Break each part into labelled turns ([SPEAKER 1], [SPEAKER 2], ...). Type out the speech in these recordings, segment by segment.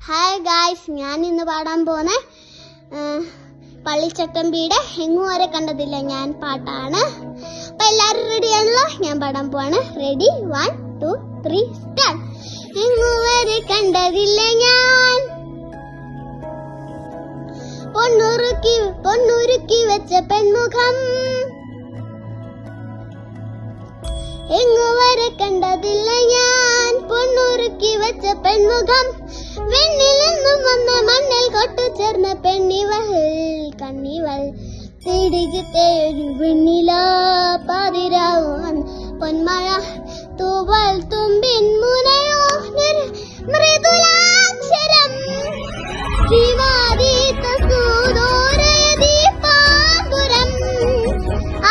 [SPEAKER 1] Hi guys, ഞാൻ ഇന്ന് പാടാൻ പോകുന്ന പള്ളിച്ചട്ടമ്പിയുടെ എങ്ങും വരെ കണ്ടതില്ല ഞാൻ പാട്ടാണ്. അപ്പൊ എല്ലാരും റെഡി ആണല്ലോ? ഞാൻ പാടാൻ പോവാണ്. Ready, 1 2 3 start. എങ്ങും വരെ കണ്ടതില്ല ഞാൻ പൊന്നുരുക്കി വെച്ച പെൺമുഖം. എങ്ങും വരെ കണ്ടതില്ല ഞാൻ പൊന്നുരുക്കി വെച്ച പെൺമുഖം. വെണ്ണിൽ നിന്നും വന്ന മണ്ണിൽ കൊട്ടു ചേർന്ന പെണ്ണിവൾ കണ്ണിവൾ തിരികത്തെ ഒരു വെണ്ണില പാതിരാവും പൊന്മഴ തൂവൽ തുമ്പിൻ മുനയോ മൃദുലാക്ഷരം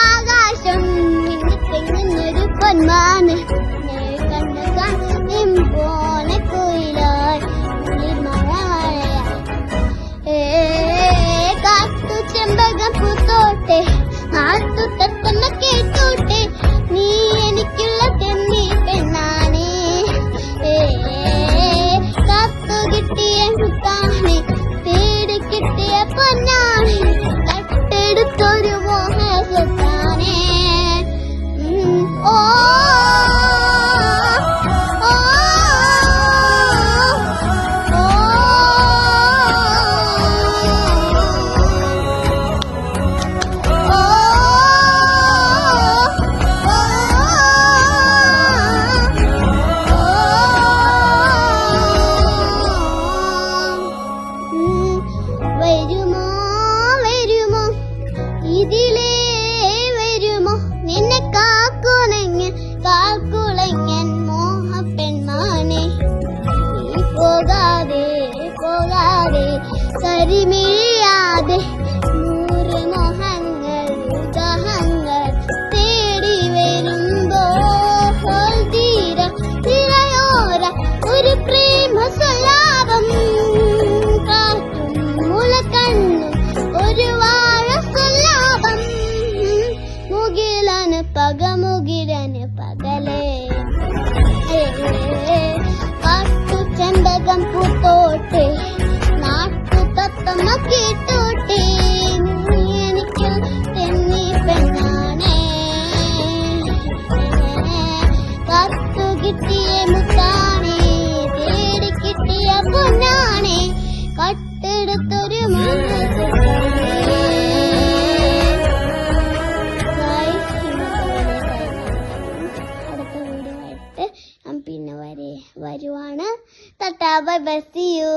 [SPEAKER 1] ആകാശം തെങ്ങുന്നൊരു പൊന്മാന് നാട്ടു തത്തമ്മ കേട്ടോട്ടെ, നീ എനിക്കുള്ള തെന്നി പെണ്ണാണേ. കത്തു കിട്ടിയ മുത്താണേ, തേടി കിട്ടിയ പൊന്നാണേ, കട്ടെടുത്തൊരു മോഹത്താനേ. ഓ ഇതിലേ വരുമോ നിന്നെ കാക്കുളങ്ങൻ മോഹപ്പെൺമാനെ. നീ പോകാതെ കരിമിഴിയാതെ 100 മോഹങ്ങൾ ദഹങ്ങൾ തേടി വരുമ്പോൾ തിരയോര ഒരു പ്രേമ സ്വലാപം. കാറ്റും മുളക്കണ്ണും ഒരു മുകിലന് പകലേ കാട്ടു ചെമ്പകം പൂത്തോട്ടെ, നാട്ടു തത്തമ്മ കേട്ടോട്ടെ, നീ എനിക്ക് തെന്നി പെണ്ണാണേ. കത്തു കിട്ടിയ മുത്താണേ, തേടി കിട്ടിയ പൊന്നാണേ, കട്ടെടുത്തൊരു പിന്നെ വരുവാണ്. Tata, bye bye, see U.